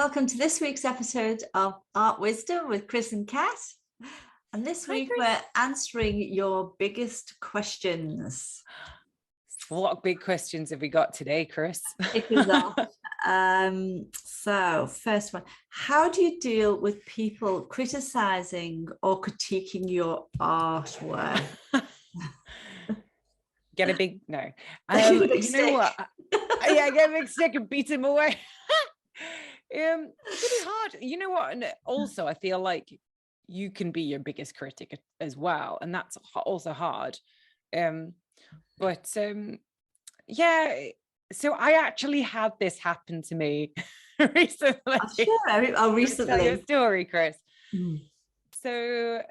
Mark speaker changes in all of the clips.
Speaker 1: Welcome to this week's episode of Art Wisdom with Chris and Kat. And this
Speaker 2: Hi,
Speaker 1: week
Speaker 2: Chris.
Speaker 1: we're answering your biggest questions.
Speaker 2: What big questions have we got today, Chris?
Speaker 1: Kick us off. So first one, how do you deal with people criticizing or critiquing your artwork?
Speaker 2: Get a big no.
Speaker 1: Big
Speaker 2: You know
Speaker 1: stick.
Speaker 2: what? Yeah, get a big stick and beat him away. It's really hard. You know what? And also, I feel like you can be your biggest critic as well, and that's also hard. Yeah. So I actually had this happen to me recently.
Speaker 1: Oh, recently.
Speaker 2: Tell you a story, Chris.
Speaker 1: Mm.
Speaker 2: So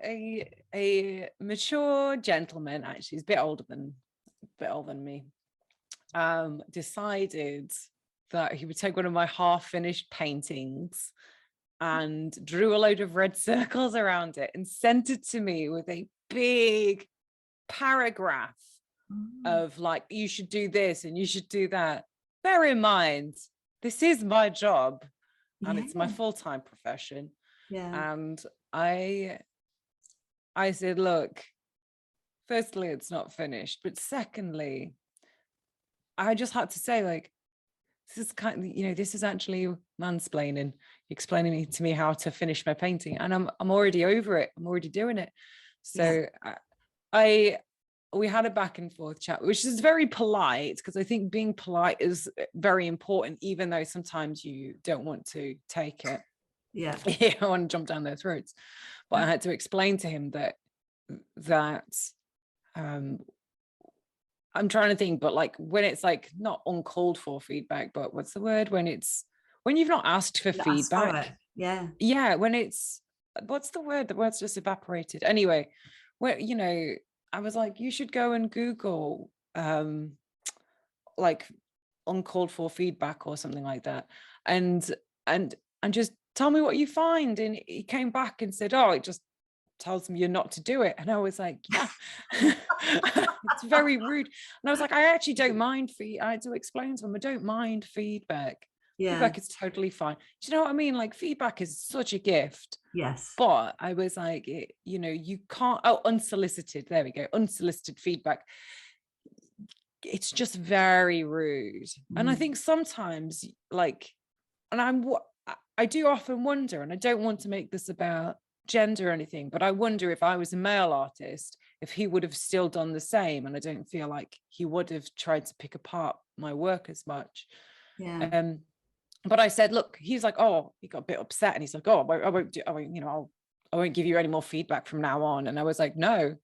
Speaker 2: a mature gentleman, actually, he's a bit older than me, decided that he would take one of my half-finished paintings and drew a load of red circles around it and sent it to me with a big paragraph of like, you should do this and you should do that. Bear in mind, this is my job and it's my full-time profession.
Speaker 1: Yeah.
Speaker 2: And I said, look, firstly, it's not finished, but secondly, I just had to say, like, this is kind of, this is actually mansplaining, explaining to me how to finish my painting, and I'm already over it. I'm already doing it. So we had a back and forth chat, which is very polite, because I think being polite is very important, even though sometimes you don't want to take it.
Speaker 1: Yeah.
Speaker 2: I want to jump down their throats. But I had to explain to him that I'm trying to think, but like when it's like not uncalled for feedback, but what's the word? When you've not asked for feedback. Yeah. When it's, what's the word? The word's just evaporated. Anyway, where, I was like, you should go and Google like uncalled for feedback or something like that. And just tell me what you find. And he came back and said, oh, it just tells me you're not to do it. And I was like, yeah, it's very rude. And I was like, I actually don't mind I had to explain to him, I don't mind feedback. Feedback is totally fine. Do you know what I mean? Like, feedback is such a gift.
Speaker 1: Yes.
Speaker 2: But I was like, you can't, unsolicited, there we go, unsolicited feedback. It's just very rude. And I think sometimes, like, and I do often wonder, and I don't want to make this about gender or anything, but I wonder if I was a male artist, if he would have still done the same. And I don't feel like he would have tried to pick apart my work as much. But I said, look, he's like, oh, he got a bit upset, and he's like, oh, I won't give you any more feedback from now on. And I was like, no,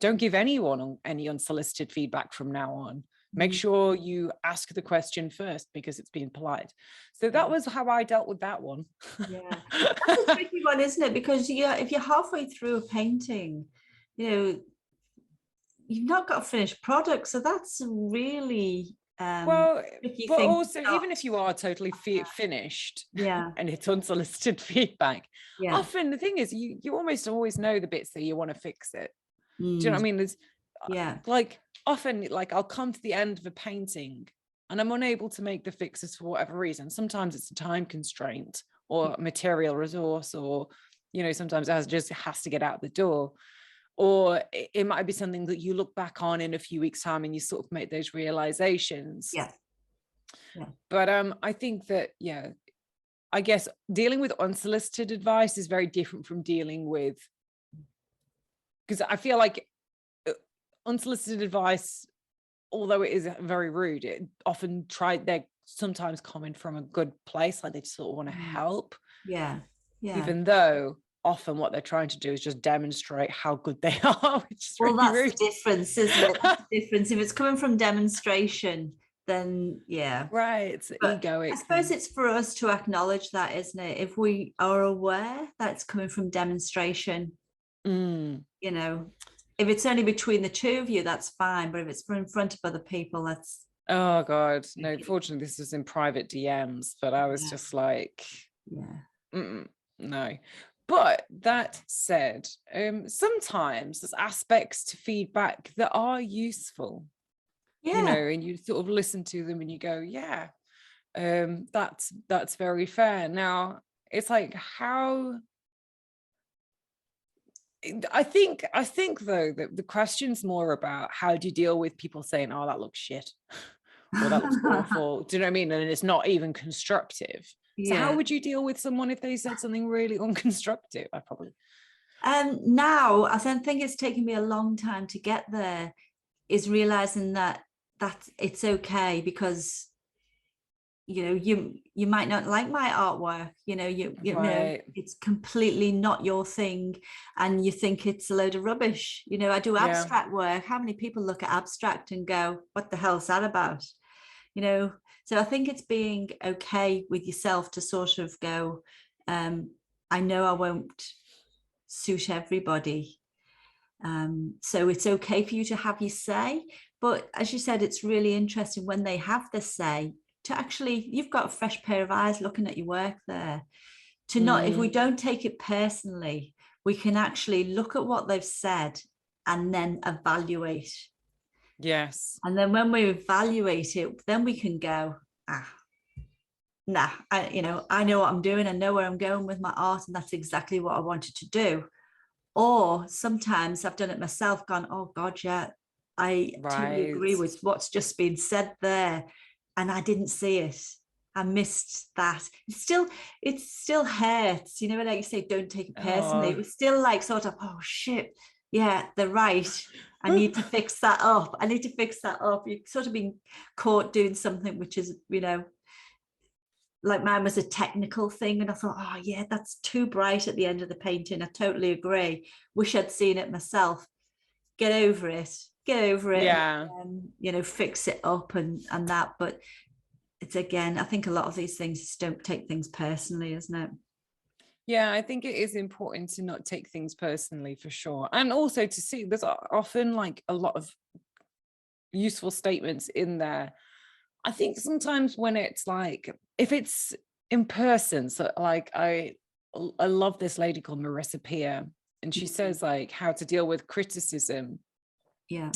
Speaker 2: don't give anyone any unsolicited feedback from now on. Make sure you ask the question first, because it's being polite. So that was how I dealt with that one.
Speaker 1: Yeah, that's a tricky one, isn't it? Because if you're halfway through a painting, you've not got a finished product. So that's really tricky
Speaker 2: but
Speaker 1: thing.
Speaker 2: Also, even if you are totally finished, and it's unsolicited feedback, often the thing is you almost always know the bits that you want to fix it. Do you know what I mean? There's like often, like, I'll come to the end of a painting and I'm unable to make the fixes for whatever reason. Sometimes it's a time constraint or material resource, or sometimes it just has to get out the door. Or it might be something that you look back on in a few weeks' time and you sort of make those realizations. But I think that, I guess dealing with unsolicited advice is very different from dealing with, because I feel like unsolicited advice, although it is very rude, it often they're sometimes coming from a good place, like they sort of want to help. Even though often what they're trying to do is just demonstrate how good they are, which is really
Speaker 1: that's
Speaker 2: rude.
Speaker 1: the difference, isn't it? That's the difference. If it's coming from demonstration, then
Speaker 2: right, it's egoic.
Speaker 1: I suppose it's for us to acknowledge that, isn't it? If we are aware that it's coming from demonstration, if it's only between the two of you, that's fine. But if it's in front of other people, that's
Speaker 2: oh god, no. Fortunately, this was in private DMs, but I was just like, no. But that said, sometimes there's aspects to feedback that are useful, and you sort of listen to them and you go, That's very fair. Now it's like, how I think though that the question's more about how do you deal with people saying, oh, that looks shit, or that looks awful. Do you know what I mean? And it's not even constructive. So how would you deal with someone if they said something really unconstructive? I probably
Speaker 1: now I think it's taken me a long time to get there, is realizing that it's okay, because you might not like my artwork, you know, it's completely not your thing, and you think it's a load of rubbish. I do abstract work. How many people look at abstract and go, what the hell's that about? So I think it's being okay with yourself to sort of go, I know I won't suit everybody, so it's okay for you to have your say. But as you said, it's really interesting when they have the say, to actually, you've got a fresh pair of eyes looking at your work there, to not, if we don't take it personally, we can actually look at what they've said and then evaluate.
Speaker 2: Yes.
Speaker 1: And then when we evaluate it, then we can go, nah, I know what I'm doing, I know where I'm going with my art, and that's exactly what I wanted to do. Or sometimes I've done it myself, gone, oh God, yeah, I totally agree with what's just been said there, and I didn't see it. I missed that. It still hurts, when like you say, don't take it personally. It was still like sort of, oh shit, yeah, they're right. I need to fix that up. You've sort of been caught doing something which is, like mine was a technical thing, and I thought, oh yeah, that's too bright at the end of the painting. I totally agree. Wish I'd seen it myself. Get over it.
Speaker 2: Yeah.
Speaker 1: And, fix it up and that. But it's, again, I think a lot of these things just don't take things personally, isn't it?
Speaker 2: Yeah, I think it is important to not take things personally, for sure. And also to see, there's often like a lot of useful statements in there. I think sometimes when it's like, if it's in person, so like I love this lady called Marissa Peer, and she says like how to deal with criticism.
Speaker 1: Yeah.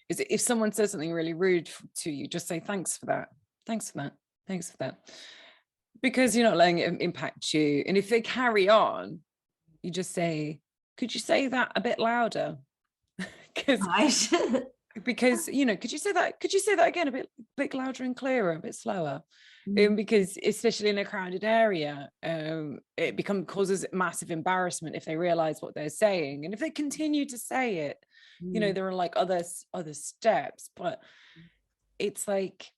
Speaker 2: Is if someone says something really rude to you, just say, thanks for that. Thanks for that. Thanks for that. Because you're not letting it impact you. And if they carry on, you just say, could you say that a bit louder? Because could you say that again a bit louder and clearer, a bit slower? Because especially in a crowded area, it causes massive embarrassment if they realize what they're saying. And if they continue to say it, there are like other steps, but it's like,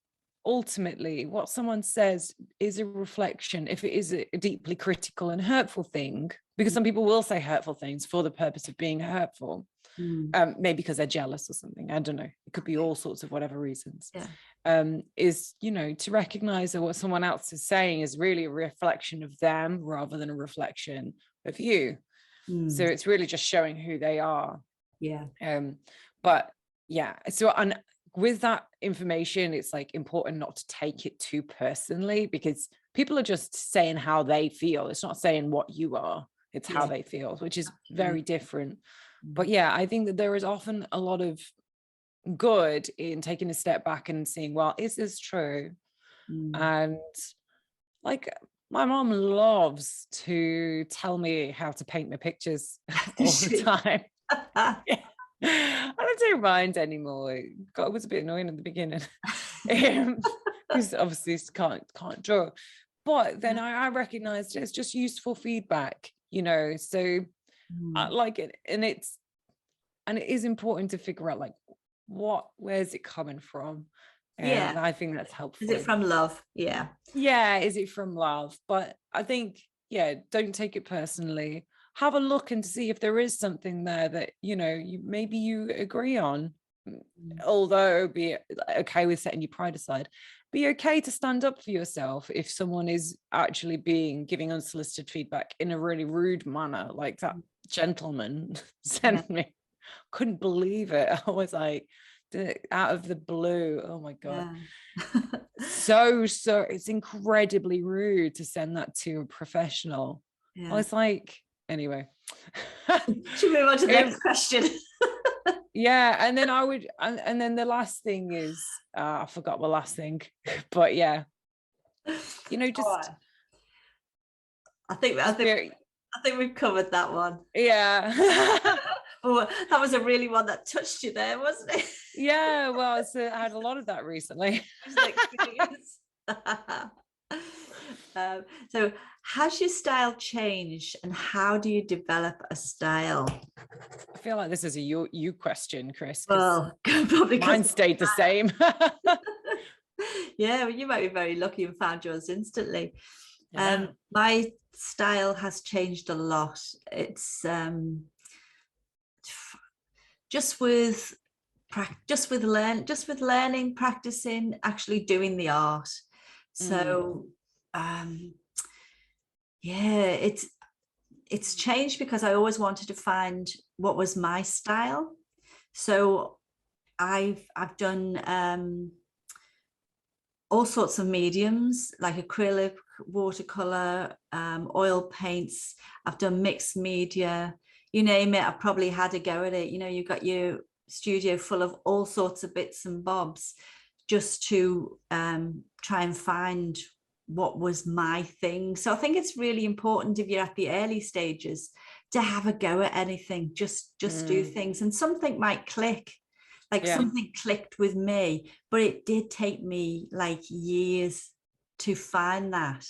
Speaker 2: ultimately what someone says is a reflection. If it is a deeply critical and hurtful thing, because some people will say hurtful things for the purpose of being hurtful, maybe because they're jealous or something, I don't know, it could be all sorts of whatever reasons, is to recognize that what someone else is saying is really a reflection of them rather than a reflection of you. So it's really just showing who they are. But yeah, so with that information, it's like important not to take it too personally, because people are just saying how they feel. It's not saying what you are, it's how they feel, which is very different. But yeah, I think that there is often a lot of good in taking a step back and seeing, well, is this true? And like my mom loves to tell me how to paint my pictures all the time. I don't mind anymore. It was a bit annoying at the beginning because obviously can't draw, but then I recognized it's just useful feedback, so I like it. And it is important to figure out like where's it coming from. And I think that's helpful.
Speaker 1: Is it from love?
Speaker 2: Is it from love? But I think don't take it personally. Have a look and see if there is something there that maybe you agree on, although be okay with setting your pride aside. Be okay to stand up for yourself if someone is actually giving unsolicited feedback in a really rude manner, like that gentleman sent me. Couldn't believe it. I was like, out of the blue, oh my god. so it's incredibly rude to send that to a professional. I was like, anyway,
Speaker 1: should we move on to the next question?
Speaker 2: And then and then the last thing is I forgot the last thing, but You know, just
Speaker 1: I think we've covered that one.
Speaker 2: Yeah.
Speaker 1: Oh, that was a really one that touched you there, wasn't it?
Speaker 2: Yeah, well, I had a lot of that recently.
Speaker 1: So has your style changed, and how do you develop a style?
Speaker 2: I feel like this is a you question, Chris.
Speaker 1: Well, probably
Speaker 2: mine stayed the same.
Speaker 1: Yeah, well, you might be very lucky and found yours instantly.
Speaker 2: Yeah.
Speaker 1: My style has changed a lot. It's just with learning, practicing, actually doing the art. So yeah, it's changed because I always wanted to find what was my style. So I've done all sorts of mediums, like acrylic, watercolor, oil paints. I've done mixed media, you name it. I've probably had a go at it. You know, you've got your studio full of all sorts of bits and bobs, just to try and find what was my thing. So I think it's really important, if you're at the early stages, to have a go at anything. Just do things, and something might click. Like something clicked with me, but it did take me like years to find that.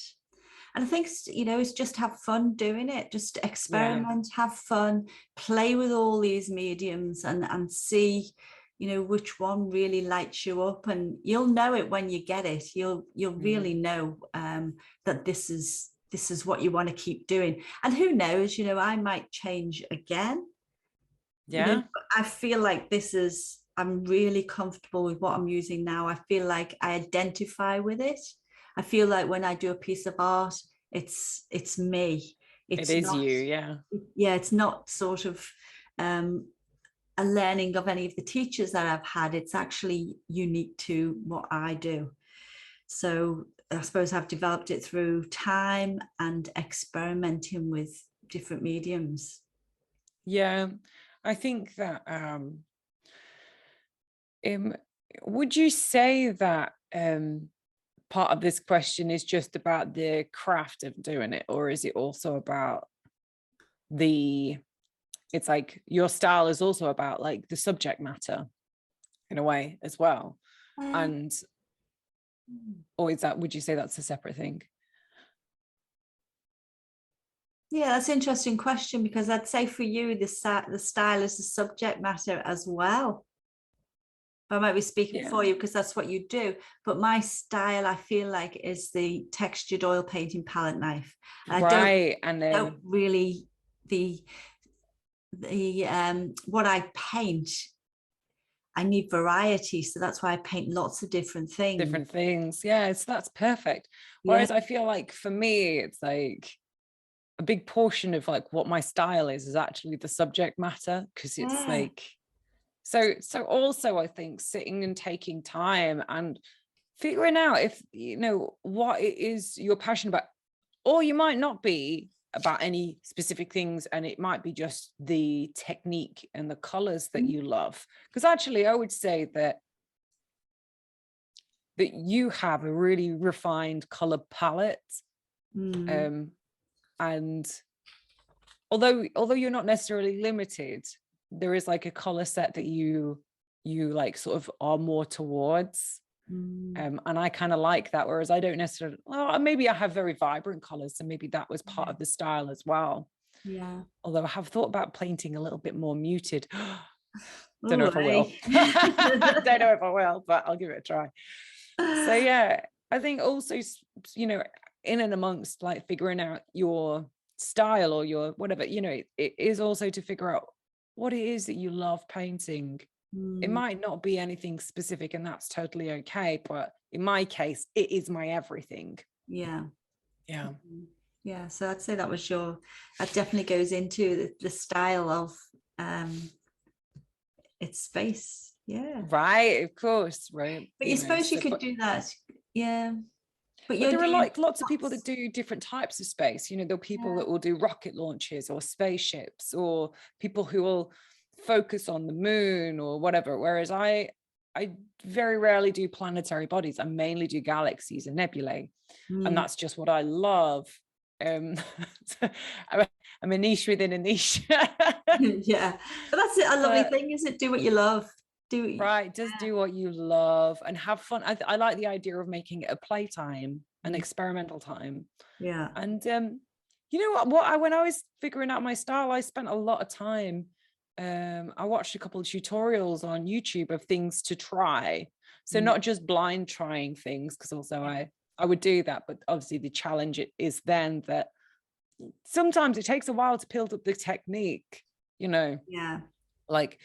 Speaker 1: And I think, you know, it's just have fun doing it, just experiment, have fun, play with all these mediums, and see, you know, which one really lights you up. And you'll know it when you get it. You'll really know that this is what you want to keep doing. And who knows, you know, I might change again.
Speaker 2: Yeah.
Speaker 1: You know, I feel like I'm really comfortable with what I'm using now. I feel like I identify with it. I feel like when I do a piece of art, it's me.
Speaker 2: It is not you.
Speaker 1: Yeah, it's not sort of a learning of any of the teachers that I've had. It's actually unique to what I do. So I suppose I've developed it through time and experimenting with different mediums.
Speaker 2: Yeah, I think that would you say that part of this question is just about the craft of doing it, or is it also about it's like your style is also about like the subject matter in a way as well? And or would you say that's a separate thing?
Speaker 1: Yeah, that's an interesting question, because I'd say for you, the style is the subject matter as well. I might be speaking for you because that's what you do. But my style, I feel like, is the textured oil painting palette knife. I don't really what I paint. I need variety, so that's why I paint lots of different things.
Speaker 2: Yeah, so that's perfect. Whereas I feel like for me, it's like a big portion of like what my style is actually the subject matter, because it's like so also I think sitting and taking time and figuring out if you know what it is you're passionate about, or you might not be about any specific things, and it might be just the technique and the colors that you love. Because actually I would say that you have a really refined color palette. And although you're not necessarily limited, there is like a color set that you like sort of are more towards. And I kind of like that, whereas I don't necessarily, well, maybe I have very vibrant colors, so maybe that was part of the style as well.
Speaker 1: Yeah.
Speaker 2: Although I have thought about painting a little bit more muted. Don't know if I will. Don't know if I will, but I'll give it a try. So yeah, I think also, you know, in and amongst like figuring out your style or your whatever, you know, it is also to figure out what it is that you love painting. It might not be anything specific, and that's totally okay, but in my case it is my everything.
Speaker 1: Yeah. So I'd say that definitely goes into the style of its space.
Speaker 2: Right, of course, right.
Speaker 1: But you suppose you could do that.
Speaker 2: But there are like lots of people that do different types of space. You know, there are people that will do rocket launches or spaceships, or people who will focus on the moon or whatever. Whereas I I very rarely do planetary bodies. I mainly do galaxies and nebulae, and that's just what I love. I'm a niche within a niche.
Speaker 1: Yeah, but that's it. A lovely thing, is it? Do what you love.
Speaker 2: Just do what you love and have fun. I like the idea of making it a playtime, an experimental time.
Speaker 1: Yeah.
Speaker 2: And you know what? When I was figuring out my style, I spent a lot of time. I watched a couple of tutorials on YouTube of things to try. So not just blind trying things, because also I would do that, but obviously the challenge is then that sometimes it takes a while to build up the technique, you know.
Speaker 1: Yeah.
Speaker 2: Like,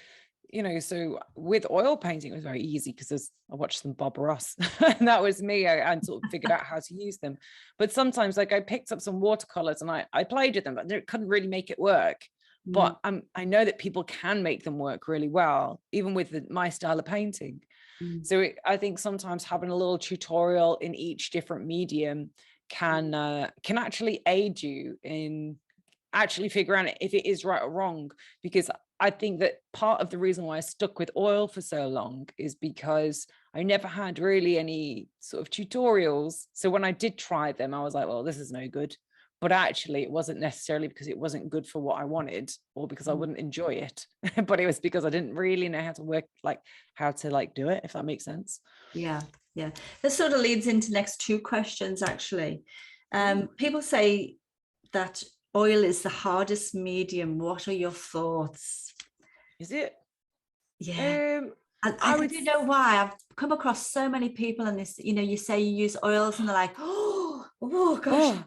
Speaker 2: you know, so with oil painting, it was very easy because I watched some Bob Ross and that was me. I sort of figured out how to use them. But sometimes, like, I picked up some watercolors and I played with them, but I couldn't really make it work. But I know that people can make them work really well, even with my style of painting. So I think sometimes having a little tutorial in each different medium can actually aid you in actually figuring out if it is right or wrong. Because I think that part of the reason why I stuck with oil for so long is because I never had really any sort of tutorials. So when I did try them, I was like, well, this is no good. But actually, it wasn't necessarily because it wasn't good for what I wanted or because I wouldn't enjoy it. But it was because I didn't really know how to work, like how to do it, if that makes sense.
Speaker 1: Yeah. Yeah. This sort of leads into next two questions, actually. People say that oil is the hardest medium. What are your thoughts?
Speaker 2: Is it?
Speaker 1: Yeah. I don't know why. I've come across so many people in this, you know, you say you use oils and they're like, oh gosh, oils.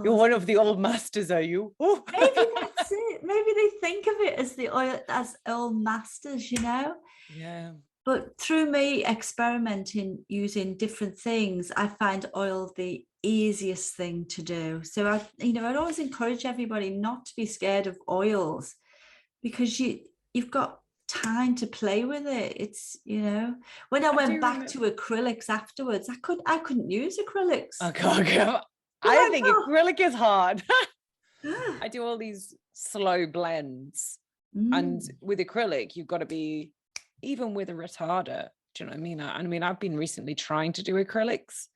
Speaker 2: You're one of the old masters, are you? Oh.
Speaker 1: Maybe that's it. Maybe they think of it as the oil, as oil masters, you know?
Speaker 2: Yeah.
Speaker 1: But through me experimenting using different things, I find oil the easiest thing to do. So I'd always encourage everybody not to be scared of oils, because you've got time to play with it. It's, you know, when I went back to acrylics afterwards, I couldn't use acrylics.
Speaker 2: Oh God. I think acrylic is hard. I do all these slow blends, and with acrylic, you've got to be, even with a retarder. Do you know what I mean? I mean, I've been recently trying to do acrylics,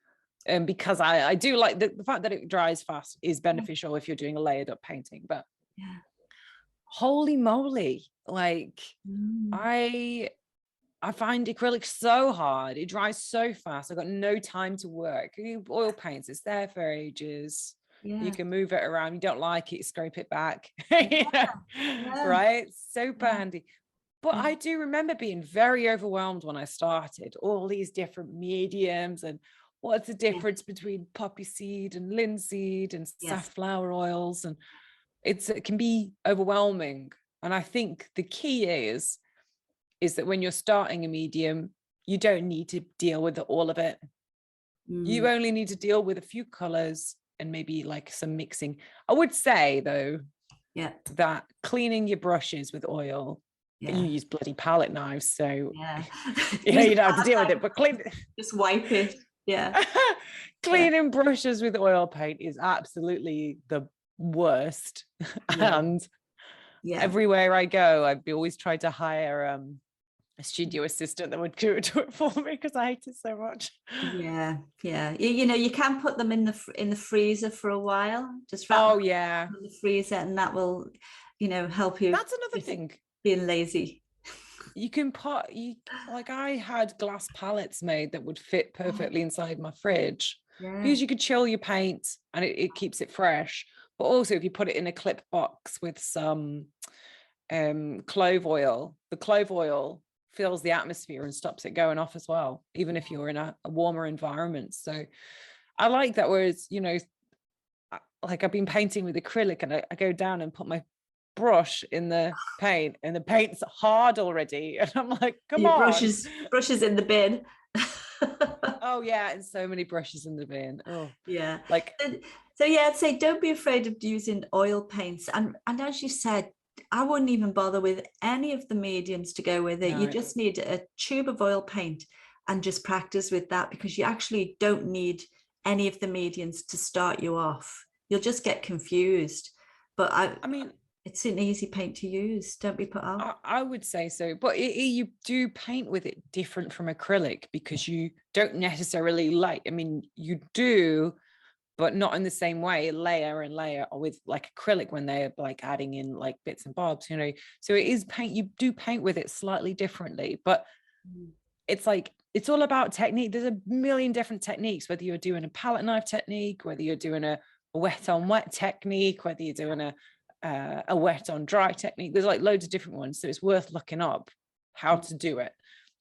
Speaker 2: because I do like the fact that it dries fast is beneficial if you're doing a layered up painting. But holy moly, like I find acrylic so hard. It dries so fast. I've got no time to work. Oil paints, it's there for ages. You can move it around. You don't like it, scrape it back. Right? Super handy. But I do remember being very overwhelmed when I started. All these different mediums, and what's the difference between poppy seed and linseed and safflower oils, and it can be overwhelming. And I think the key is that when you're starting a medium, you don't need to deal with all of it. You only need to deal with a few colors and maybe like some mixing. I would say though, that cleaning your brushes with oil, you use bloody palette knives, so you don't have to deal with it, but
Speaker 1: just wipe it.
Speaker 2: Cleaning brushes with oil paint is absolutely the worst. And everywhere I go, I've always tried to hire a studio assistant that would do it for me, because I hate it so much.
Speaker 1: You know, you can put them in the freezer for a while, just wrap them in the freezer, and that will, you know, help you.
Speaker 2: That's another thing,
Speaker 1: being lazy.
Speaker 2: You can like I had glass palettes made that would fit perfectly inside my fridge, because you could chill your paint and it keeps it fresh. But also if you put it in a clip box with some clove oil, the clove oil fills the atmosphere and stops it going off as well, even if you're in a warmer environment. So I like that. Whereas, you know, like I've been painting with acrylic and I go down and put my brush in the paint and the paint's hard already, and I'm like, come on,
Speaker 1: brushes in the bin.
Speaker 2: Oh yeah, and so many brushes in the bin.
Speaker 1: Like, so I'd say don't be afraid of using oil paints, and as you said, I wouldn't even bother with any of the mediums to go with it. You just need a tube of oil paint and just practice with that, because you actually don't need any of the mediums to start you off. You'll just get confused. But I mean, It's an easy paint to use. Don't be put off.
Speaker 2: I would say so, but you do paint with it different from acrylic, because you don't necessarily you do, but not in the same way, layer and layer, or with like acrylic when they're like adding in like bits and bobs, so it is paint. You do paint with it slightly differently, but it's like, it's all about technique. There's a million different techniques, whether you're doing a palette knife technique, whether you're doing a wet on wet technique, whether you're doing a wet on dry technique. There's like loads of different ones, so it's worth looking up how to do it,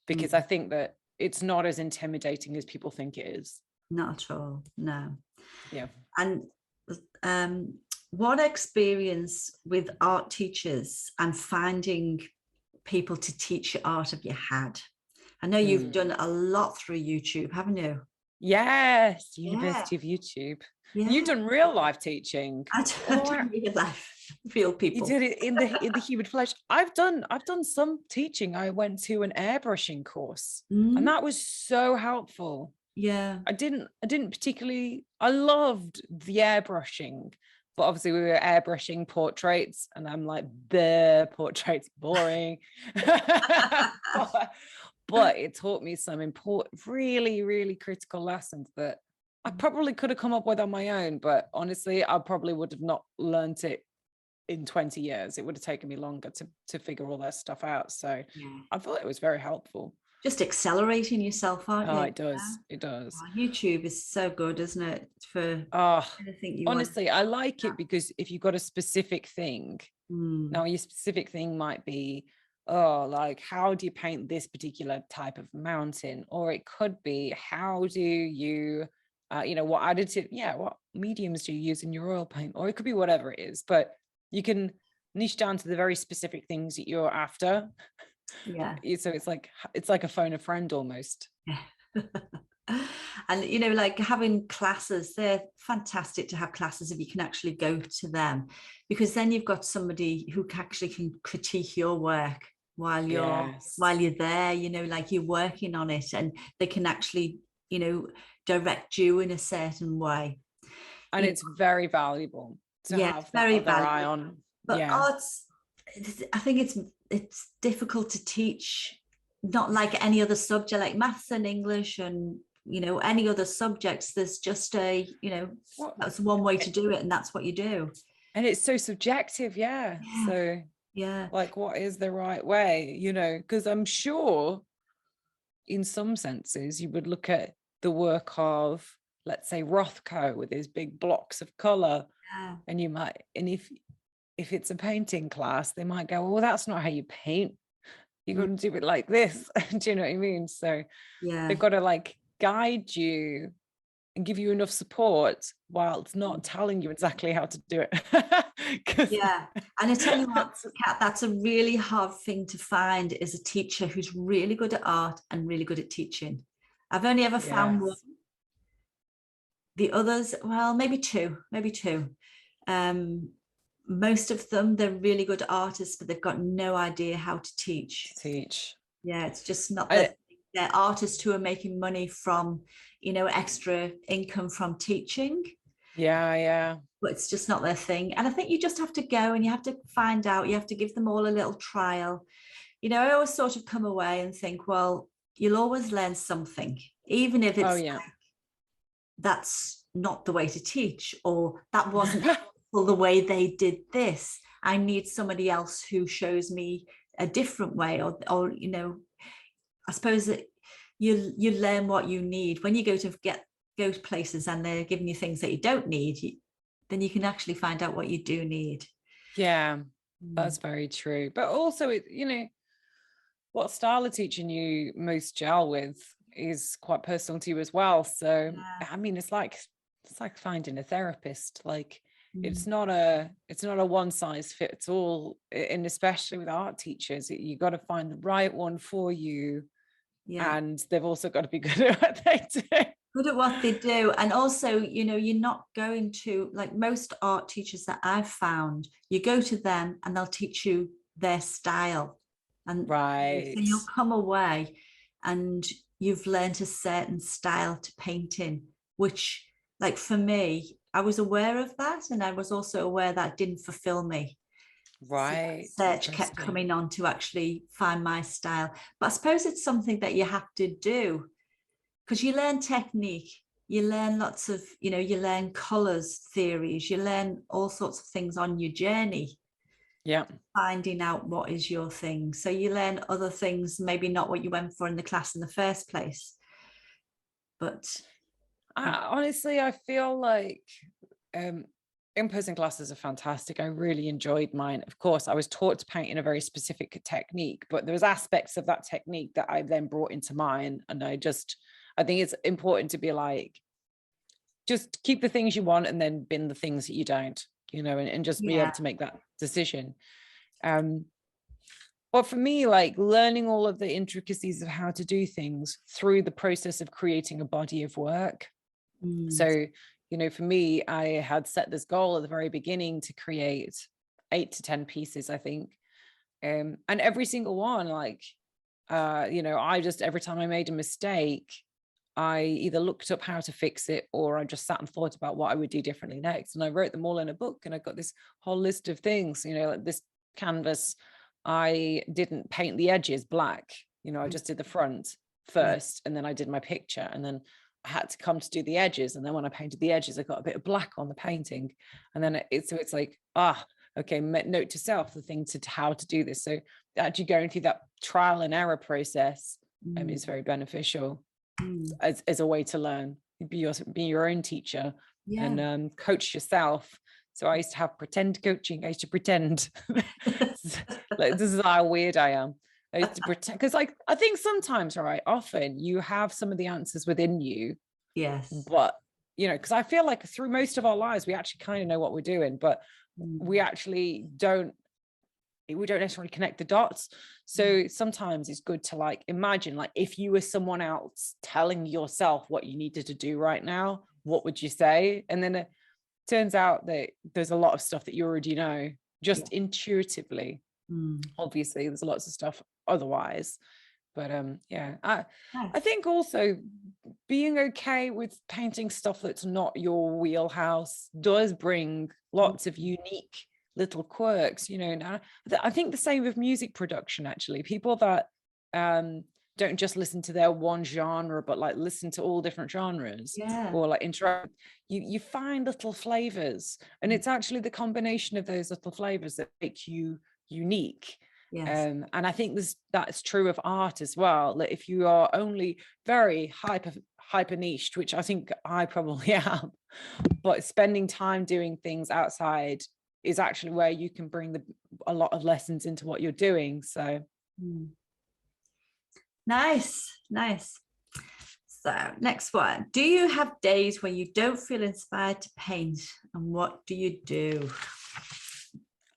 Speaker 2: because I think that it's not as intimidating as people think it is.
Speaker 1: Not at all, no.
Speaker 2: Yeah.
Speaker 1: And what experience with art teachers and finding people to teach you art have you had? I know you've done a lot through YouTube, haven't you?
Speaker 2: Yes, University of YouTube. Yeah. You've done real life teaching.
Speaker 1: I done real life, real people.
Speaker 2: You did it in the human flesh. I've done some teaching. I went to an airbrushing course, and that was so helpful.
Speaker 1: Yeah.
Speaker 2: I didn't particularly, I loved the airbrushing, but obviously we were airbrushing portraits, and I'm like, the portraits boring. But it taught me some important, really, really critical lessons that I probably could have come up with on my own, but honestly, I probably would have not learned it in 20 years. It would have taken me longer to figure all that stuff out. So I thought it was very helpful.
Speaker 1: Just accelerating yourself, aren't you?
Speaker 2: Oh, it does. It does.
Speaker 1: Oh, YouTube is so good, isn't it? For anything you
Speaker 2: honestly, I like it, because if you've got a specific thing, now your specific thing might be, like, how do you paint this particular type of mountain? Or it could be, how do you, what additive, what mediums do you use in your oil paint? Or it could be whatever it is, but you can niche down to the very specific things that you're after.
Speaker 1: Yeah.
Speaker 2: So it's like a phone a friend almost.
Speaker 1: Yeah. And like having classes, they're fantastic to have classes if you can actually go to them, because then you've got somebody who actually can critique your work while you're there, like you're working on it, and they can actually direct you in a certain way,
Speaker 2: and it's very valuable to have that other eye on.
Speaker 1: But arts, I think it's difficult to teach, not like any other subject, like maths and English and any other subjects. There's just that's one way to do it, and that's what you do.
Speaker 2: And it's so subjective. So like, what is the right way? Because I'm sure in some senses you would look at the work of, let's say, Rothko with his big blocks of color, and you might, and if it's a painting class, they might go, well, that's not how you paint. You're going to do it like this. Do you know what I mean? So they've got to like guide you and give you enough support whilst not telling you exactly how to do it.
Speaker 1: And I tell you what, Kat, that's a really hard thing to find, is a teacher who's really good at art and really good at teaching. I've only ever found one. The others, well, maybe two. Most of them, they're really good artists, but they've got no idea how to teach. Yeah, it's just not that. They're artists who are making money from, extra income from teaching. But it's just not their thing. And I think you just have to go and you have to find out. You have to give them all a little trial. I always sort of come away and think, well, you'll always learn something, even if it's like, that's not the way to teach, or that wasn't the way they did this. I need somebody else who shows me a different way, or I suppose that you learn what you need when you go to places and they're giving you things that you don't need. Then you can actually find out what you do need.
Speaker 2: That's very true. But also, what style of teaching you most gel with is quite personal to you as well. So I mean, it's like finding a therapist. Like, it's not a one size fits all, and especially with art teachers, you got to find the right one for you. And they've also got to be good at what they do.
Speaker 1: Good at what they do. And also, you're not going to, like most art teachers that I've found, you go to them and they'll teach you their style, and so you'll come away and you've learned a certain style to painting, which, like, for me, I was aware of that, and I was also aware that didn't fulfill me.
Speaker 2: Right.
Speaker 1: So search kept coming on to actually find my style. But I suppose it's something that you have to do, because you learn technique, you learn lots of, you learn colors theories, you learn all sorts of things on your journey.
Speaker 2: Yeah.
Speaker 1: Finding out what is your thing. So you learn other things, maybe not what you went for in the class in the first place. But
Speaker 2: honestly, I feel like in-person classes are fantastic. I really enjoyed mine. Of course, I was taught to paint in a very specific technique, but there was aspects of that technique that I then brought into mine. And I think it's important to be like, just keep the things you want and then bin the things that you don't, and just be able to make that decision. But for me, like learning all of the intricacies of how to do things through the process of creating a body of work. So, for me, I had set this goal at the very beginning to create 8 to 10 pieces, I think. And every single one, like, I just, every time I made a mistake, I either looked up how to fix it, or I just sat and thought about what I would do differently next. And I wrote them all in a book, and I got this whole list of things, like this canvas, I didn't paint the edges black, I just did the front first, and then I did my picture, and then I had to come to do the edges. And then when I painted the edges, I got a bit of black on the painting. And then it's like, okay, note to self, the thing to how to do this. So actually going through that trial and error process is very beneficial as a way to learn. Be your own teacher and coach yourself. So I used to have pretend coaching. I used to pretend. Like, this is how weird I am. I used to pretend, because like I think sometimes, often you have some of the answers within you.
Speaker 1: Yes.
Speaker 2: But because I feel like through most of our lives, we actually kind of know what we're doing, but we actually don't necessarily connect the dots. So sometimes it's good to like imagine, like, if you were someone else telling yourself what you needed to do right now, what would you say? And then it turns out that there's a lot of stuff that you already know, just intuitively. Obviously there's lots of stuff otherwise, but I think also being okay with painting stuff that's not your wheelhouse does bring lots of unique little quirks, and I think the same with music production. Actually, people that don't just listen to their one genre, but like listen to all different genres, or like interact, you find little flavors, and it's actually the combination of those little flavors that make you unique. And I think that's true of art as well, that if you are only very hyper niched, which I think I probably am, but spending time doing things outside is actually where you can bring a lot of lessons into what you're doing. So
Speaker 1: nice. So next one, do you have days where you don't feel inspired to paint, and what do you do?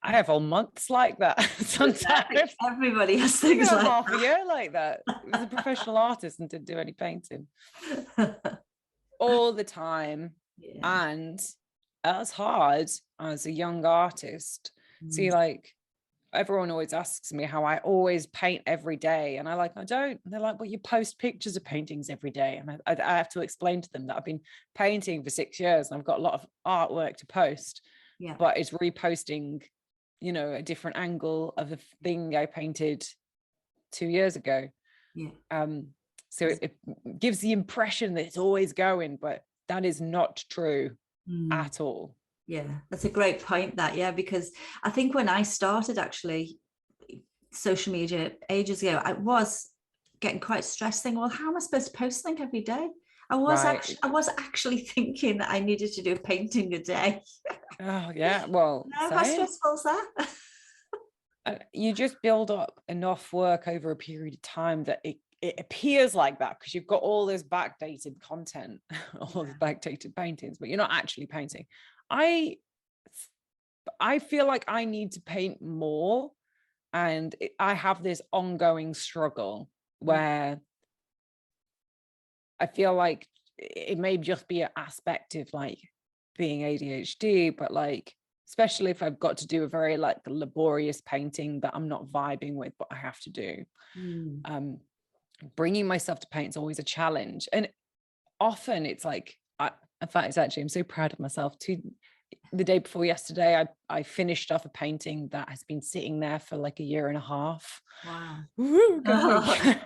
Speaker 2: I have all months like that. Sometimes
Speaker 1: everybody has things like
Speaker 2: half a year like that. I was a professional artist and didn't do any painting all the time. And that's hard as a young artist. See, like, everyone always asks me how I always paint every day, and I don't. And they're like, well, you post pictures of paintings every day. And I have to explain to them that I've been painting for 6 years and I've got a lot of artwork to post, but it's reposting a different angle of the thing I painted 2 years ago. So it gives the impression that it's always going, but that is not true at all.
Speaker 1: That's a great point, that because I think when I started actually social media ages ago, I was getting quite stressed, thinking, well, how am I supposed to post something every day? I was actually thinking that I needed to do a painting a day.
Speaker 2: Oh yeah, well,
Speaker 1: how stressful is that?
Speaker 2: You just build up enough work over a period of time that it appears like that, because you've got all this backdated content, all the backdated paintings, but you're not actually painting. I feel like I need to paint more, and I have this ongoing struggle where I feel like it may just be an aspect of like being ADHD, but like, especially if I've got to do a very like laborious painting that I'm not vibing with, but I have to do. Bringing myself to paint is always a challenge. And often it's like, in fact, it's actually, I'm so proud of myself too. the day before yesterday, I finished off a painting that has been sitting there for like a year and a half.
Speaker 1: Wow.
Speaker 2: Woo,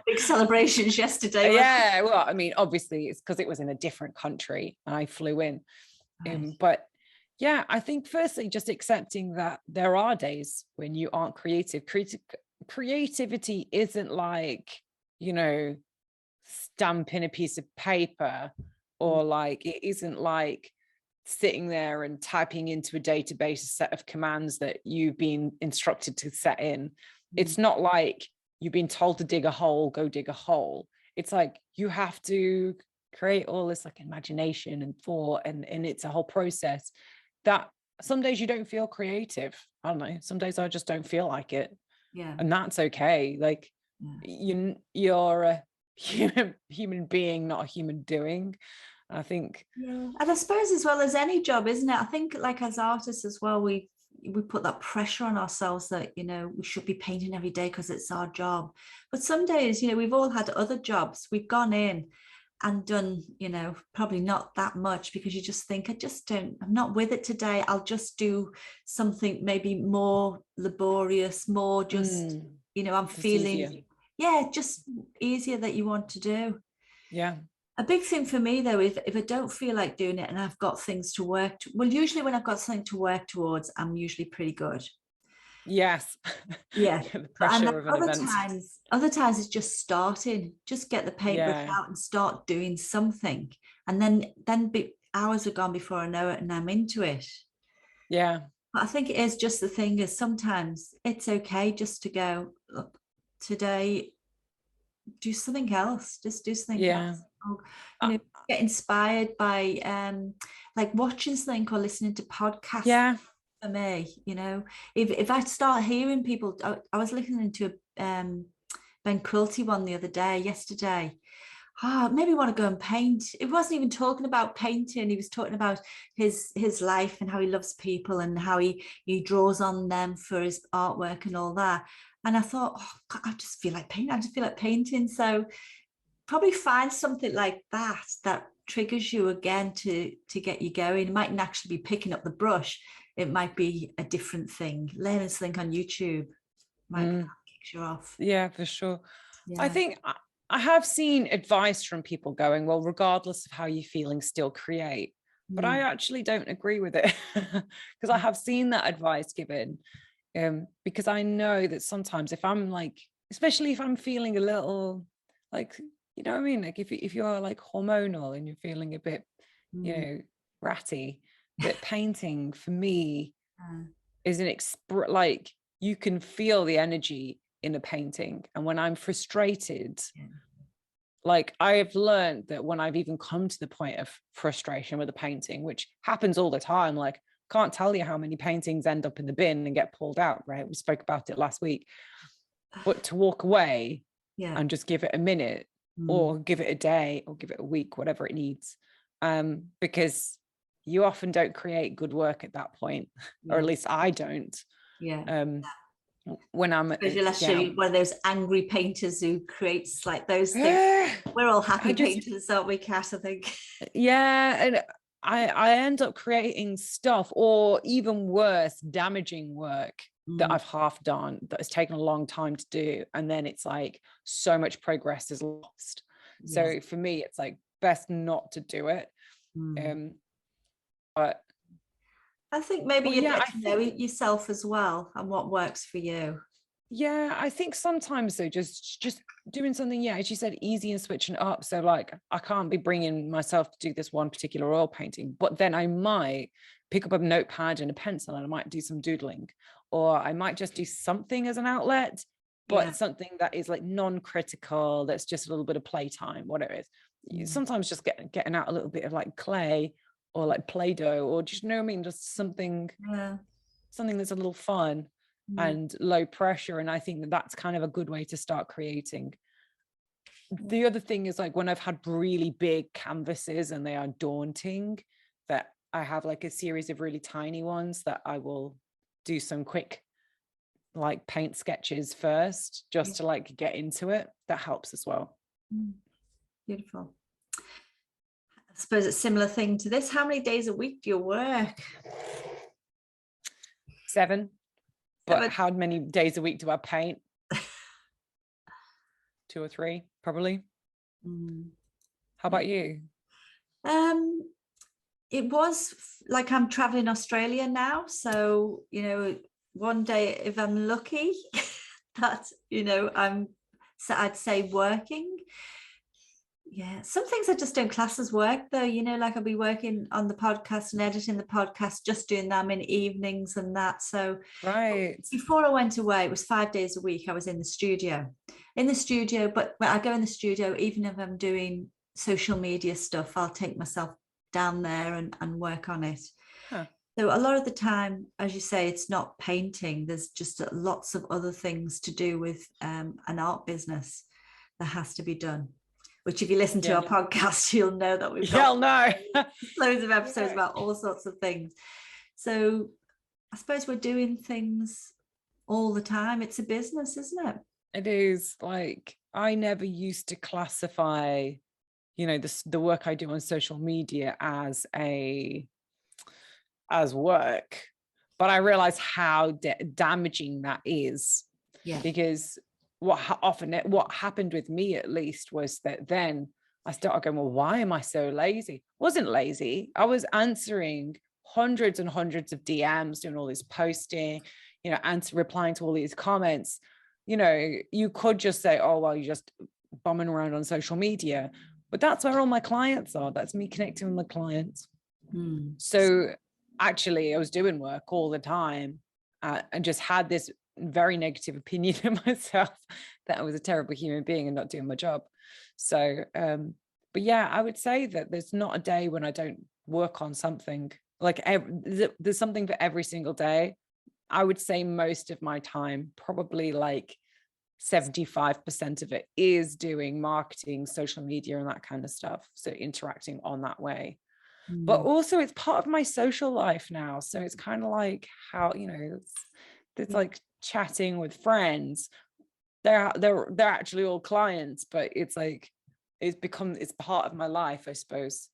Speaker 1: big celebrations yesterday.
Speaker 2: Yeah, well, I mean, obviously it's because it was in a different country and I flew in. Right. But yeah, I think firstly, just accepting that there are days when you aren't creative. Creativity isn't like, you know, stamping a piece of paper, or like, it isn't like sitting there and typing into a database a set of commands that you've been instructed to set in. It's not like you've been told to dig a hole, go dig a hole. It's like you have to create all this like imagination and thought, and it's a whole process that some days you don't feel creative. I don't know, some days I just don't feel like it. Yeah. And that's okay. Like you're a human being, not a human doing. I think. Yeah.
Speaker 1: And I suppose as well as any job, isn't it? I think like as artists as well, we put that pressure on ourselves that, you know, we should be painting every day because it's our job. But some days, you know, we've all had other jobs. We've gone in and done, you know, probably not that much because you just think, I'm not with it today. I'll just do something maybe more laborious, more just, you know, I'm feeling, easier. Just easier that you want to do.
Speaker 2: Yeah.
Speaker 1: A big thing for me though, if I don't feel like doing it and I've got things to work to, well, usually when I've got something to work towards, I'm usually pretty good.
Speaker 2: Yes.
Speaker 1: Yeah.
Speaker 2: The pressure of an
Speaker 1: event. Other times it's just starting, just get the paintbrush out and start doing something. And then hours are gone before I know it and I'm into it.
Speaker 2: Yeah.
Speaker 1: But I think it is just the thing is sometimes it's okay just to go, look, today, do something else. Just do something else. Or, you know, get inspired by like watching something or listening to podcasts.
Speaker 2: Yeah.
Speaker 1: For me, you know, if I start hearing people, I was listening to Ben Quilty one yesterday. Maybe want to go and paint. It wasn't even talking about painting. He was talking about his life and how he loves people and how he draws on them for his artwork and all that. And I thought, oh, God, I just feel like painting. I just feel like painting. So probably find something like that triggers you again to get you going. It mightn't actually be picking up the brush. It might be a different thing. Learning something on YouTube might kick you off.
Speaker 2: Yeah, for sure. Yeah. I think I have seen advice from people going, well, regardless of how you're feeling, still create. But I actually don't agree with it because I have seen that advice given. Because I know that sometimes if I'm like, especially if I'm feeling a little like, you know what I mean? Like if you're like hormonal and you're feeling a bit, you know, ratty, that painting for me is like you can feel the energy in a painting. And when I'm frustrated, like I have learned that when I've even come to the point of frustration with a painting, which happens all the time, like can't tell you how many paintings end up in the bin and get pulled out, right? We spoke about it last week. But to walk away and just give it a minute or give it a day or give it a week, whatever it needs. Because you often don't create good work at that point, or at least I don't. When I'm
Speaker 1: one of those angry painters who creates like those things. We're all happy painters, aren't we, Kat? I think.
Speaker 2: Yeah, and I end up creating stuff, or even worse, damaging work that I've half done, that has taken a long time to do, and then it's like so much progress is lost. So for me, it's like best not to do it. But
Speaker 1: I think maybe you get to know yourself as well and what works for you.
Speaker 2: Yeah, I think sometimes though, just doing something, as you said, easy and switching it up. So like, I can't be bringing myself to do this one particular oil painting, but then I might pick up a notepad and a pencil and I might do some doodling, or I might just do something as an outlet, but something that is like non-critical, that's just a little bit of playtime, whatever it is. Sometimes just getting out a little bit of like clay or like Play-Doh, or just, you know what I mean? Just something that's a little fun and low pressure. And I think that's kind of a good way to start creating. The other thing is like when I've had really big canvases and they are daunting, that I have like a series of really tiny ones that I will do some quick like paint sketches first, just to like get into it. That helps as well.
Speaker 1: Beautiful. suppose it's a similar thing to this. How many days a week do you work?
Speaker 2: 7. But how many days a week do I paint? 2 or 3, probably. How about you?
Speaker 1: It was like, I'm traveling Australia now, so one day, if I'm lucky, that I'd say working. Yeah, some things I just don't class as work though, like I'll be working on the podcast and editing the podcast, just doing them in evenings and that. So before I went away, it was 5 days a week I was in the studio. But when I go in the studio, even if I'm doing social media stuff, I'll take myself down there and work on it. So a lot of the time, as you say, it's not painting. There's just lots of other things to do with an art business that has to be done, which if you listen to our podcast, you'll know that we've got loads of episodes about all sorts of things. So I suppose we're doing things all the time. It's a business, isn't it?
Speaker 2: It is. Like, I never used to classify, the work I do on social media as work, but I realized how damaging that is. Because what happened with me, at least, was that then I started going, well, why am I so lazy? I wasn't lazy. I was answering hundreds and hundreds of DMs, doing all this posting, replying to all these comments. You could just say, oh, well, you're just bumming around on social media, but that's where all my clients are. That's me connecting with my clients. So actually I was doing work all the time, and just had this very negative opinion of myself, that I was a terrible human being and not doing my job. So but yeah, I would say that there's not a day when I don't work on something. Like there's something for every single day. I would say most of my time, probably like 75% of it, is doing marketing, social media and that kind of stuff, so interacting on that way. But also it's part of my social life now, so it's kind of like how it's like chatting with friends. They're actually all clients, but it's like it's part of my life, I suppose.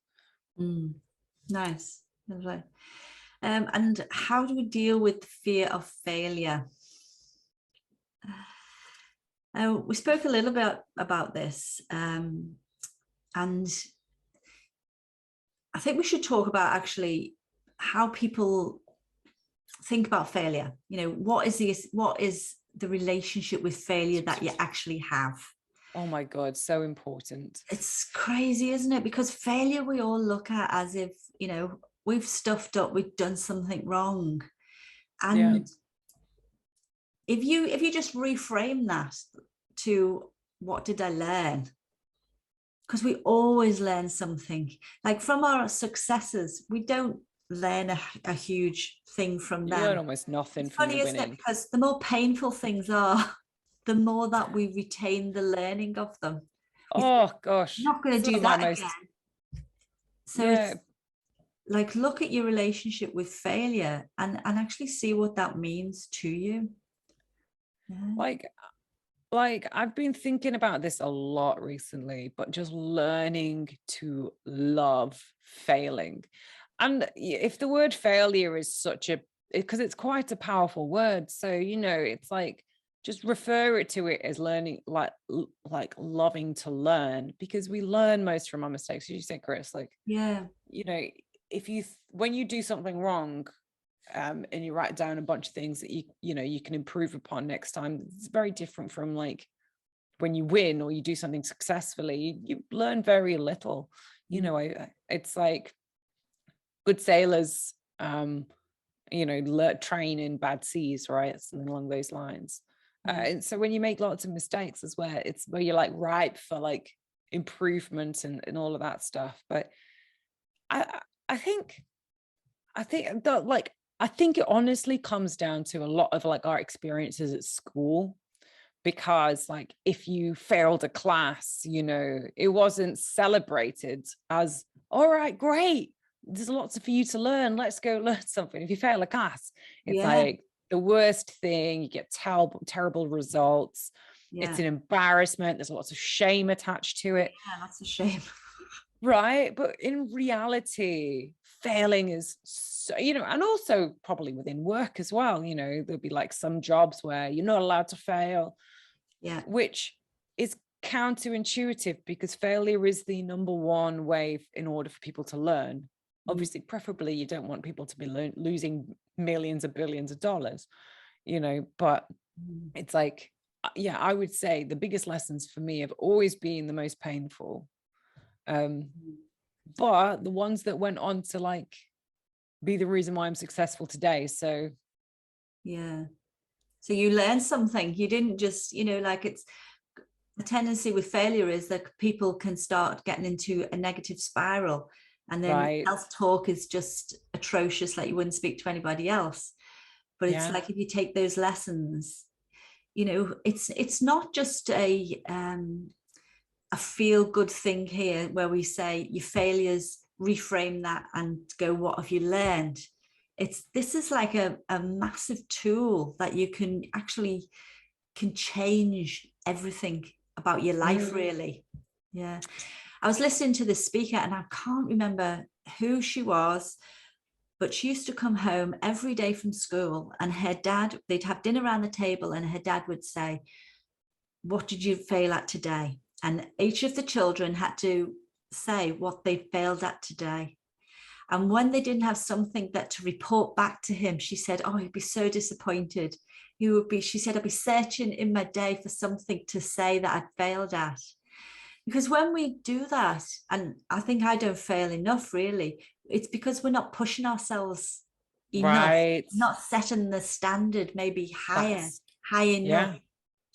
Speaker 1: Nice. Lovely. And how do we deal with the fear of failure? We spoke a little bit about this, and I think we should talk about actually how people think about failure. What is the relationship with failure that you actually have?
Speaker 2: Oh my God, so important.
Speaker 1: It's crazy, isn't it? Because failure we all look at as if, we've stuffed up, we've done something wrong. And if you just reframe that to, what did I learn? Because we always learn something. Like from our successes, we don't learn a huge thing from them.
Speaker 2: You learn almost nothing from the winning. Isn't it?
Speaker 1: Because the more painful things are, the more that we retain the learning of them.
Speaker 2: Oh gosh,
Speaker 1: I'm not going to do that again. So it's like, look at your relationship with failure and actually see what that means to you.
Speaker 2: Like I've been thinking about this a lot recently, but just learning to love failing. And if the word failure is because it's quite a powerful word, so it's like, just refer to it as learning, like loving to learn, because we learn most from our mistakes. As you said, Chris, like, when you do something wrong, and you write down a bunch of things that you can improve upon next time, it's very different from like when you win or you do something successfully. You learn very little. It's like good sailors train in bad seas, right? Something along those lines. And so when you make lots of mistakes, is where you're like ripe for like improvement and all of that stuff. But I think it honestly comes down to a lot of like our experiences at school, because like if you failed a class, it wasn't celebrated as, all right, great, there's lots for you to learn, let's go learn something. If you fail a class, it's like the worst thing. You get terrible results. It's an embarrassment. There's lots of shame attached to it.
Speaker 1: That's a shame.
Speaker 2: Right. But in reality, failing is so, and also probably within work as well, there'll be like some jobs where you're not allowed to fail.
Speaker 1: Yeah.
Speaker 2: Which is counterintuitive, because failure is the number one way in order for people to learn. Obviously, preferably you don't want people to be losing millions of billions of dollars, but it's like, yeah, I would say the biggest lessons for me have always been the most painful. But the ones that went on to like be the reason why I'm successful today. So
Speaker 1: yeah. So you learned something. You didn't just, like, it's the tendency with failure is that people can start getting into a negative spiral, and then self-talk is just atrocious, like you wouldn't speak to anybody else. But it's like, if you take those lessons, it's not just a feel good thing here where we say your failures, reframe that and go, what have you learned? This is like a massive tool that you can change everything about your life, really. Yeah. I was listening to this speaker and I can't remember who she was, but she used to come home every day from school, and her dad, they'd have dinner around the table, and her dad would say, what did you fail at today? And each of the children had to say what they failed at today. And when they didn't have something that to report back to him, she said, oh, he'd be so disappointed. She said, I'd be searching in my day for something to say that I'd failed at. Because when we do that, and I think I don't fail enough, really, it's because we're not pushing ourselves enough, not setting the standard maybe high enough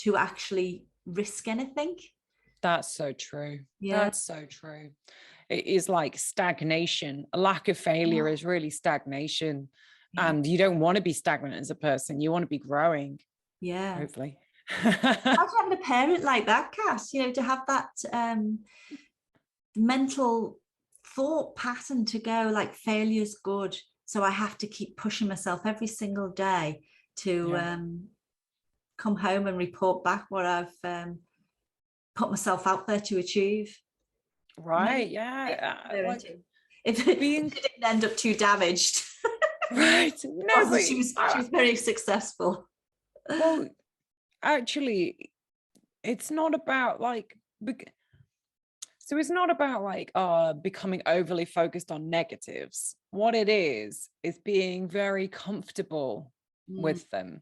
Speaker 1: to actually risk anything.
Speaker 2: That's so true. That's so true. It is like stagnation. A lack of failure is really stagnation. And you don't want to be stagnant as a person. You want to be growing.
Speaker 1: Yeah.
Speaker 2: Hopefully.
Speaker 1: Imagine having a parent like that, Cass, to have that mental thought pattern to go like, failure's good. So I have to keep pushing myself every single day to come home and report back what I've put myself out there to achieve.
Speaker 2: Right. Yeah.
Speaker 1: If it didn't end up too damaged.
Speaker 2: Right. No,
Speaker 1: but she was very successful.
Speaker 2: Well, actually, it's not about like, so it's not about like becoming overly focused on negatives. What it is being very comfortable with them,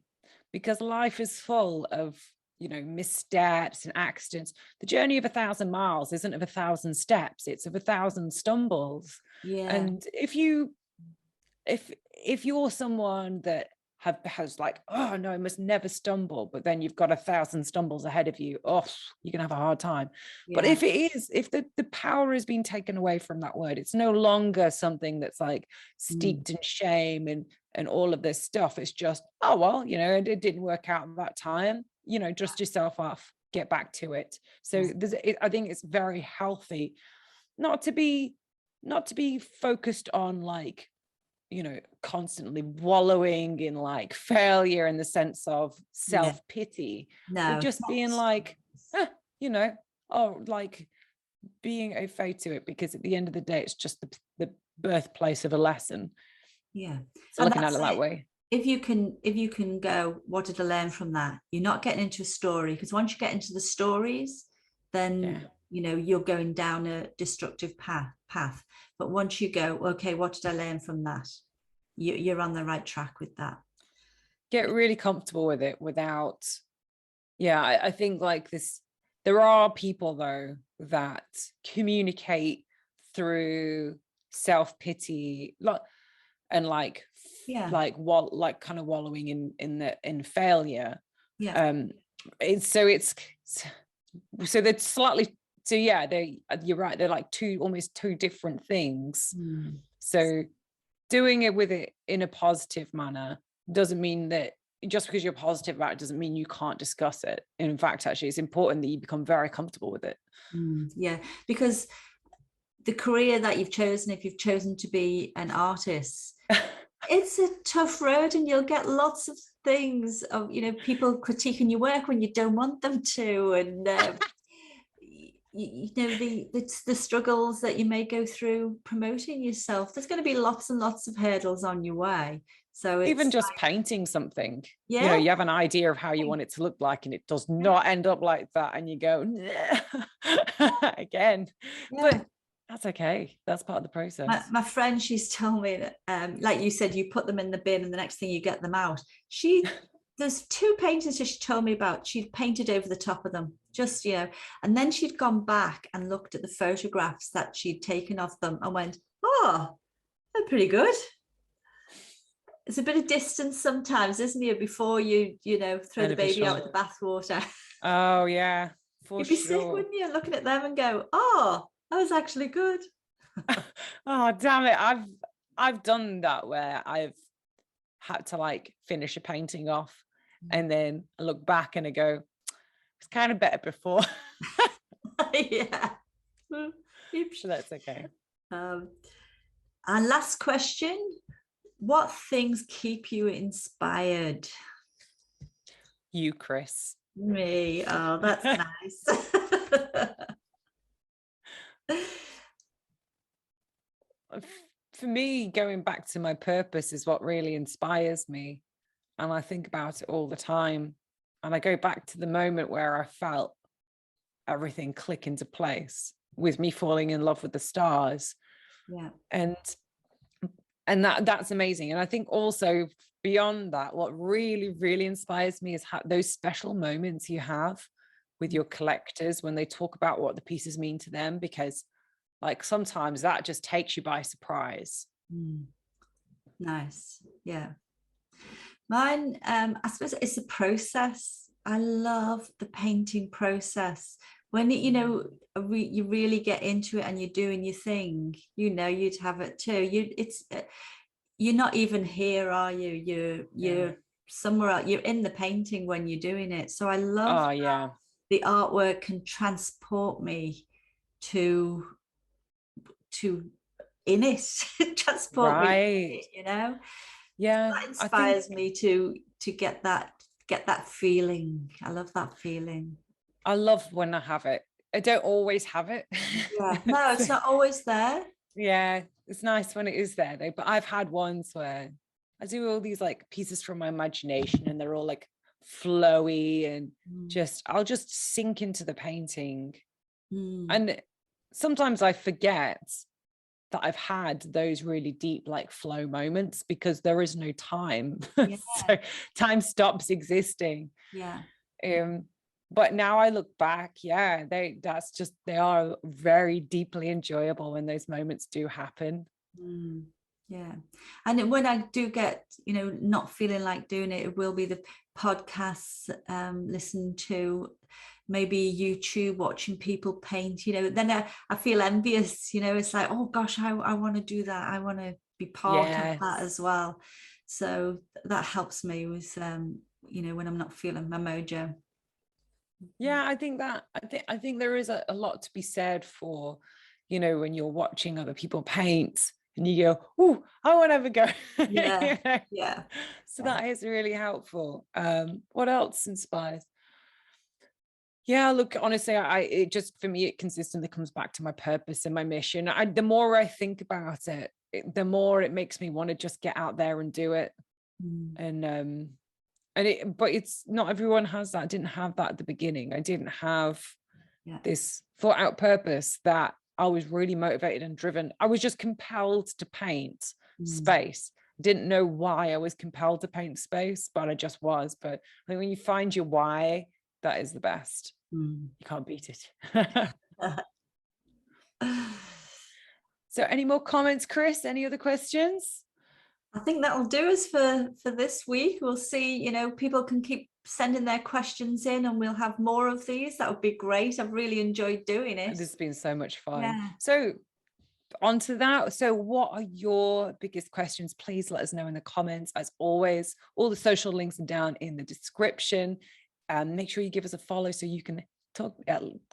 Speaker 2: because life is full of missteps and accidents. The journey of 1,000 miles isn't of 1,000 steps, it's of 1,000 stumbles. And if you're someone that has like, oh no, I must never stumble, but then you've got 1,000 stumbles ahead of you, you're gonna have a hard time. But if the power has been taken away from that word, it's no longer something that's like steeped in shame and all of this stuff. It's just, oh well, it didn't work out at that time, dust yourself off, get back to it. So I think it's very healthy not to be focused on like, constantly wallowing in like failure in the sense of self-pity. No, just being like, like being au-fait to it, because at the end of the day, it's just the birthplace of a lesson. So looking at it that way.
Speaker 1: If you can go, what did I learn from that? You're not getting into a story, because once you get into the stories, then you're going down a destructive path. But once you go, okay, what did I learn from that? You're on the right track with that.
Speaker 2: Get really comfortable with it without, I think like this, there are people though that communicate through self-pity, and like kind of wallowing in failure. So they're slightly, you're right, they're like almost two different things. So doing it with it in a positive manner doesn't mean that just because you're positive about it doesn't mean you can't discuss it. In fact, actually, it's important that you become very comfortable with it.
Speaker 1: Because the career that you've chosen, if you've chosen to be an artist, it's a tough road, and you'll get lots of things of people critiquing your work when you don't want them to, and you know, the struggles that you may go through promoting yourself. There's going to be lots and lots of hurdles on your way. So it's
Speaker 2: even just painting something,
Speaker 1: yeah,
Speaker 2: you know, you have an idea of how you want it to look like, and it does not end up like that, and you go again. But that's okay. That's part of the process.
Speaker 1: My friend, she's told me that, like you said, you put them in the bin and the next thing you get them out. There's 2 paintings that she told me about. She'd painted over the top of them, just, you know, and then she'd gone back and looked at the photographs that she'd taken of them and went, oh, they're pretty good. It's a bit of distance sometimes, isn't it, before you know, throw the baby out with the bathwater.
Speaker 2: Oh yeah, for
Speaker 1: You'd be
Speaker 2: sure.
Speaker 1: sick, wouldn't you, looking at them and go, oh, that was actually good.
Speaker 2: Oh damn it, I've done that where I've had to like finish a painting off and then I look back and I go, it's kind of better before.
Speaker 1: Yeah.
Speaker 2: So that's okay.
Speaker 1: Our last question, what things keep you inspired?
Speaker 2: You, Chris.
Speaker 1: Me. Oh, that's nice.
Speaker 2: For me, going back to my purpose is what really inspires me. And I think about it all the time. And I go back to the moment where I felt everything click into place with me falling in love with the stars.
Speaker 1: Yeah.
Speaker 2: And that's amazing. And I think also beyond that, what really, really inspires me is those special moments you have with your collectors when they talk about what the pieces mean to them, because like sometimes that just takes you by surprise.
Speaker 1: Nice. Yeah. Mine, I suppose it's a process. I love the painting process. When you know, you really get into it and you're doing your thing, you know, you'd have it too. You're not even here, are you? You're somewhere else. You're in the painting when you're doing it. So I love the artwork can transport me to in it, transport me, you know.
Speaker 2: Yeah,
Speaker 1: that inspires me to get that feeling. I love that feeling.
Speaker 2: I love when I have it. I don't always have it.
Speaker 1: Yeah, no, it's not always there.
Speaker 2: Yeah, it's nice when it is there though. But I've had ones where I do all these like pieces from my imagination and they're all like flowy and I'll just sink into the painting. And sometimes I forget that I've had those really deep like flow moments because there is no time. So time stops existing. But now I look back, they are very deeply enjoyable when those moments do happen.
Speaker 1: Yeah. And when I do get, you know, not feeling like doing it, it will be the podcasts, listen to, maybe YouTube, watching people paint, you know. Then I feel envious, you know. It's like, oh gosh, I want to do that. I want to be part of that as well. So that helps me with, you know, when I'm not feeling my mojo.
Speaker 2: Yeah, I think there is a lot to be said for, you know, when you're watching other people paint and you go, oh, I want to have a go.
Speaker 1: Yeah.
Speaker 2: So that is really helpful. What else inspires? Yeah, look, honestly, it just, for me, it consistently comes back to my purpose and my mission. The more I think about it, the more it makes me want to just get out there and do it. But it's not everyone has that. I didn't have that at the beginning. I didn't have this thought out purpose that I was really motivated and driven. I was just compelled to paint space. Didn't know why I was compelled to paint space, but I just was. But I think when you find your why, that is the best. You can't beat it. So any more comments, Chris? Any other questions?
Speaker 1: I think that'll do us for this week. We'll see, you know, people can keep sending their questions in and we'll have more of these. That would be great. I've really enjoyed doing it.
Speaker 2: This has been so much fun. So on to that. So what are your biggest questions? Please let us know in the comments. As always, all the social links are down in the description. Make sure you give us a follow so you can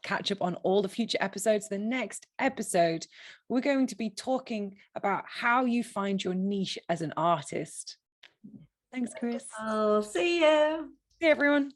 Speaker 2: catch up on all the future episodes. The next episode, we're going to be talking about how you find your niche as an artist. Thanks, Chris.
Speaker 1: Oh, see you.
Speaker 2: See you, everyone.